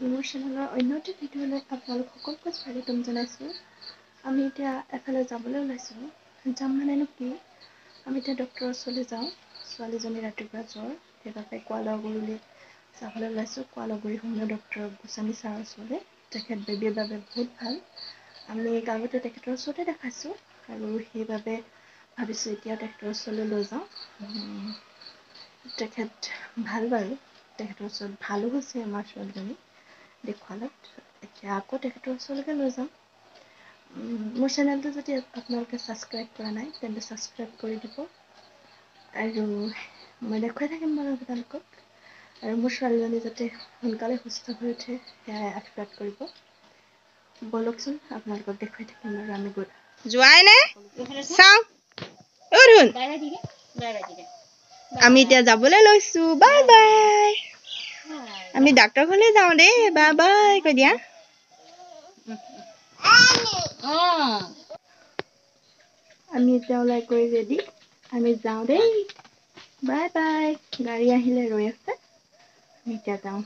মোৰ চেনেলৰ অন্য এটা ভিডিঅ'লৈ আপোনালোক সকলোকে স্বাগতম জনাইছোঁ। আমি এতিয়া এফালে যাবলৈ ওলাইছোঁ। যাম মানেনো কি, আমি এতিয়া ডক্টৰৰ ওচৰলৈ যাওঁ। ছোৱালীজনী ৰাতিপুৱা জ্বৰ, সেইবাবে কোৱালগুৰিলৈ যাবলৈ ওলাইছোঁ। কোৱালগুৰি হোমিঅ' ডক্টৰ গোস্বামী ছাৰৰ ওচৰলৈ। তেখেত বেবীৰ বাবে বহুত ভাল। আমি আগতে তেখেতৰ ওচৰতে দেখাইছোঁ আৰু সেইবাবে ভাবিছোঁ এতিয়া তেখেতৰ ওচৰলৈ লৈ যাওঁ। তেখেত ভাল বাৰু, তেখেতৰ ওচৰত ভালো হৈছে আমাৰ ছোৱালীজনী দেখুৱালত। এতিয়া আকৌ তেখেতৰ ওচৰলৈকে লৈ যাম। মোৰ চেনেলটো যদি আপোনালোকে ছাবস্ক্ৰাইব কৰা নাই তেন্তে ছাবস্ক্ৰাইব কৰি দিব আৰু মই দেখুৱাই থাকিম বাৰু আপোনালোকক। আৰু মোৰ ছোৱালীজনী যাতে সোনকালে সুস্থ হৈ উঠে সেয়াই আশীৰ্বাদ কৰিব। ব'লকচোন আপোনালোকক দেখুৱাই থাকিম আৰু আমি গৈ যোৱাই নে চাওঁ ধুন আমি এতিয়া যাবলৈ লৈছো। Bye bye. আমি ডাক্তৰ ঘৰলৈ যাওঁ দেই। বাই বাই কৈ দিয়া। আমি এতিয়া ওলাই কৰি ৰেডি, আমি যাওঁ দেই। Bye bye. গাড়ী আহিলে ৰৈ আছে, আমি এতিয়া যাওঁ।